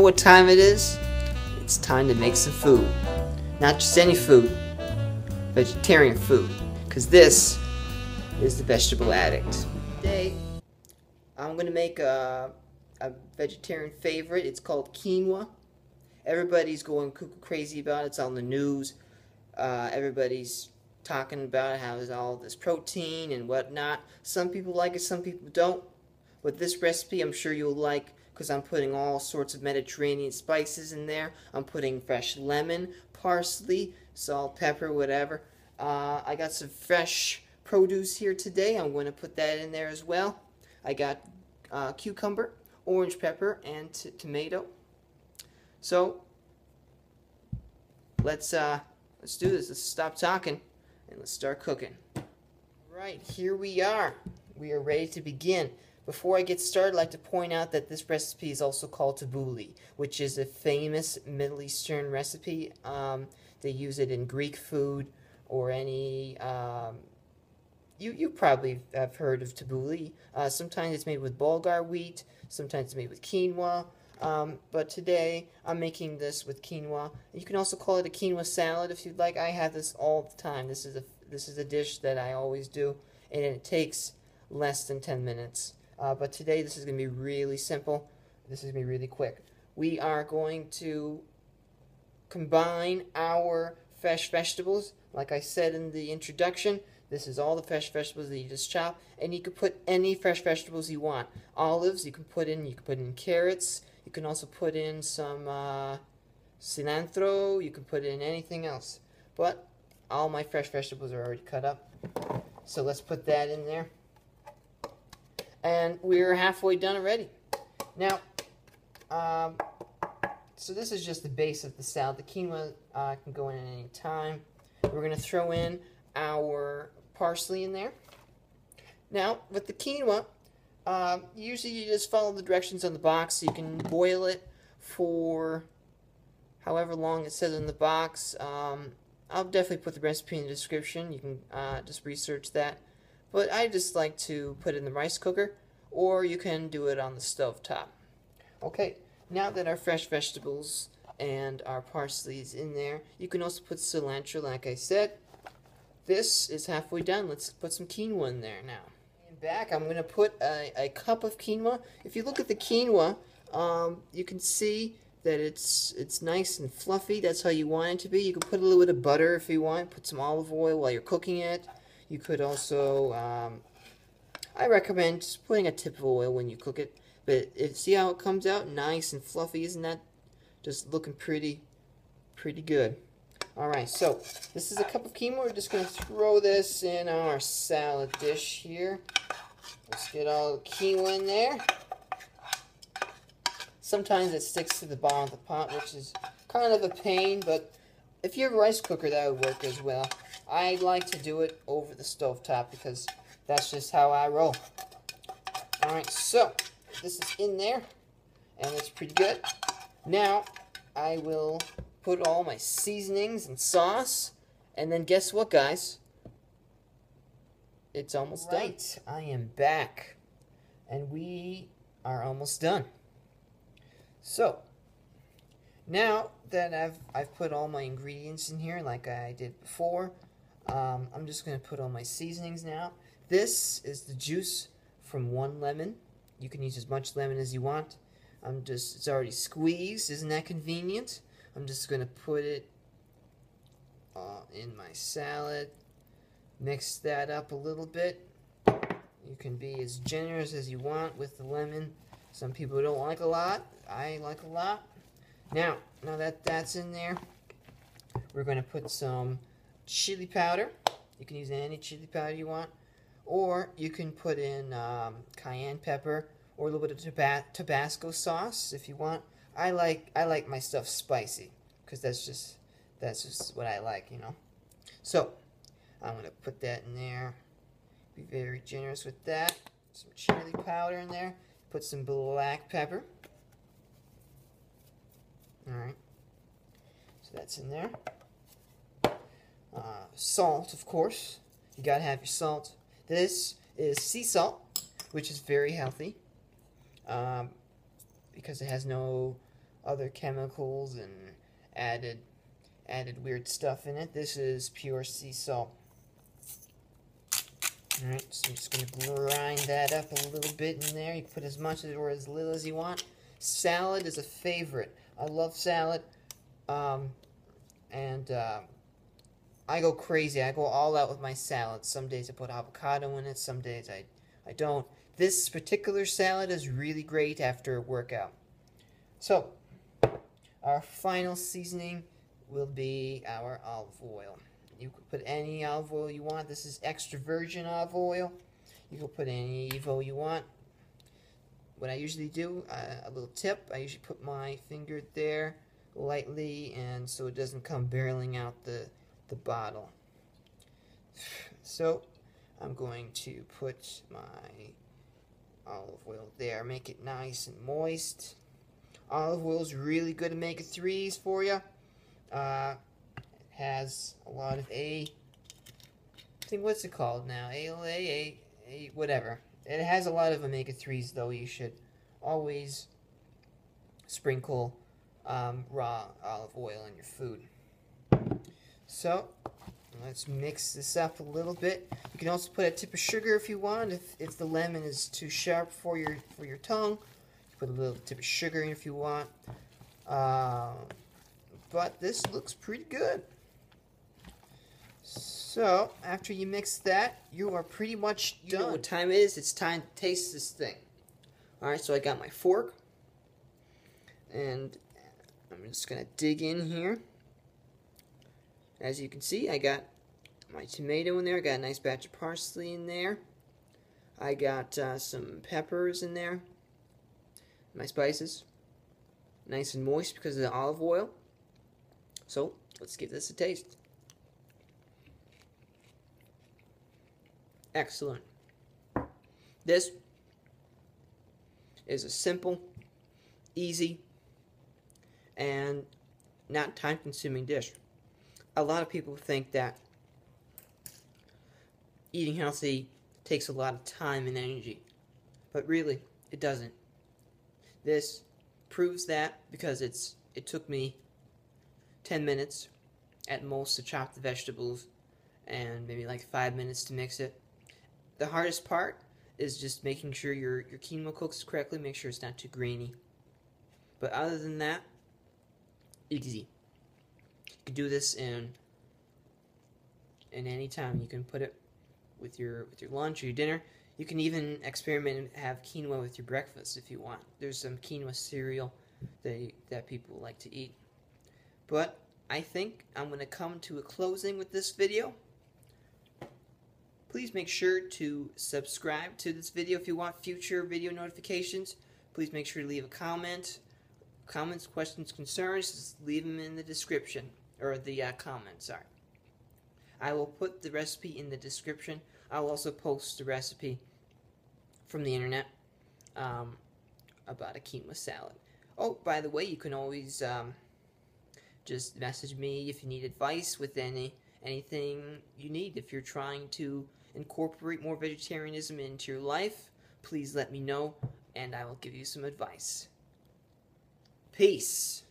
what time it is? It's time to make some food. Not just any food, vegetarian food. Because this is the Vegetable Addict. Today, I'm going to make a vegetarian favorite. It's called quinoa. Everybody's going cuckoo crazy about it. It's on the news. Everybody's talking about how there's all this protein and whatnot. Some people like it, some people don't. But this recipe I'm sure you'll like because I'm putting all sorts of Mediterranean spices in there. I'm putting fresh lemon, parsley, salt, pepper, whatever. I got some fresh produce here today. I'm going to put that in there as well. I got cucumber, orange pepper, and tomato. So let's do this. Let's stop talking and let's start cooking. Right, here we are. We are ready to begin. Before I get started, I'd like to point out that this recipe is also called tabbouleh, which is a famous Middle Eastern recipe. They use it in Greek food or any... You probably have heard of tabbouleh. Sometimes it's made with bulgur wheat, sometimes it's made with quinoa. But today I'm making this with quinoa. You can also call it a quinoa salad if you'd like. I have this all the time. This is a dish that I always do, and it takes less than 10 minutes. But today this is going to be really simple. This is going to be really quick. We are going to combine our fresh vegetables. Like I said in the introduction, this is all the fresh vegetables that you just chop, and you can put any fresh vegetables you want. Olives, you can put in carrots. You can also put in some cilantro. You can put in anything else. But all my fresh vegetables are already cut up. So let's put that in there. And we're halfway done already. Now, so this is just the base of the salad. The quinoa can go in at any time. We're going to throw in our parsley in there. Now, with the quinoa, usually you just follow the directions on the box. So you can boil it for however long it says in the box. I'll definitely put the recipe in the description. You can just research that. But I just like to put it in the rice cooker, or you can do it on the stove top. Okay, now that our fresh vegetables and our parsley is in there, you can also put cilantro, like I said. This is halfway done. Let's put some quinoa in there now. And back, I'm going to put a cup of quinoa. If you look at the quinoa, you can see that it's nice and fluffy. That's how you want it to be. You can put a little bit of butter if you want. Put some olive oil while you're cooking it. You could also, I recommend just putting a tip of oil when you cook it. But see how it comes out? Nice and fluffy. Isn't that just looking pretty good? Alright, so this is a cup of quinoa. We're just going to throw this in our salad dish here. Let's get all the quinoa in there. Sometimes it sticks to the bottom of the pot, which is kind of a pain, but if you have a rice cooker, that would work as well. I like to do it over the stovetop because that's just how I roll. Alright, so this is in there, and it's pretty good. Now, I will put all my seasonings and sauce, and then guess what, guys? It's almost done. I am back, and we are almost done. So, now that I've put all my ingredients in here like I did before, I'm just going to put all my seasonings now. This is the juice from one lemon. You can use as much lemon as you want. It's already squeezed. Isn't that convenient? I'm just going to put it in my salad. Mix that up a little bit. You can be as generous as you want with the lemon. Some people don't like a lot. I like a lot. Now that that's in there, we're going to put some chili powder. You can use any chili powder you want. Or you can put in cayenne pepper or a little bit of Tabasco sauce if you want. I like my stuff spicy because that's just what I like, you know. So I'm going to put that in there. Be very generous with that. Some chili powder in there. Put some black pepper. Alright. So that's in there. Salt, of course. You gotta have your salt. This is sea salt, which is very healthy because it has no other chemicals and added weird stuff in it. This is pure sea salt. Alright, so I'm just going to grind that up a little bit in there. You can put as much or as little as you want. Salad is a favorite. I love salad. I go crazy. I go all out with my salad. Some days I put avocado in it. Some days I don't. This particular salad is really great after a workout. So, our final seasoning will be our olive oil. You can put any olive oil you want. This is extra virgin olive oil. You can put any Evo you want. What I usually do, a little tip, I usually put my finger there lightly, and so it doesn't come barreling out the bottle. So I'm going to put my olive oil there, make it nice and moist. Olive oil is really good omega-3s for you. It has a lot of I think, what's it called now? ALA, whatever. It has a lot of omega-3s, though. You should always sprinkle raw olive oil in your food. So, let's mix this up a little bit. You can also put a tip of sugar if you want. If the lemon is too sharp for your tongue, you put a little tip of sugar in if you want. But this looks pretty good. So, after you mix that, you are pretty much done. You know what time it is? It's time to taste this thing. Alright, so I got my fork. And I'm just going to dig in here. As you can see, I got my tomato in there. I got a nice batch of parsley in there. I got some peppers in there. My spices. Nice and moist because of the olive oil. So, let's give this a taste. Excellent. This is a simple, easy, and not time-consuming dish. A lot of people think that eating healthy takes a lot of time and energy, but really, it doesn't. This proves that because it took me 10 minutes at most to chop the vegetables and maybe like 5 minutes to mix it. The hardest part is just making sure your quinoa cooks correctly, make sure it's not too grainy. But other than that, easy. You can do this in any time. You can put it with your lunch or your dinner. You can even experiment and have quinoa with your breakfast if you want. There's some quinoa cereal that people like to eat. But I think I'm going to come to a closing with this video. Please make sure to subscribe to this video if you want future video notifications. Please make sure to leave a comment. Comments, questions, concerns, just leave them in the description. Or the comments, sorry. I will put the recipe in the description. I'll also post the recipe from the internet about a quinoa salad. Oh, by the way, you can always just message me if you need advice with anything you need. If you're trying to incorporate more vegetarianism into your life, please let me know, and I will give you some advice. Peace.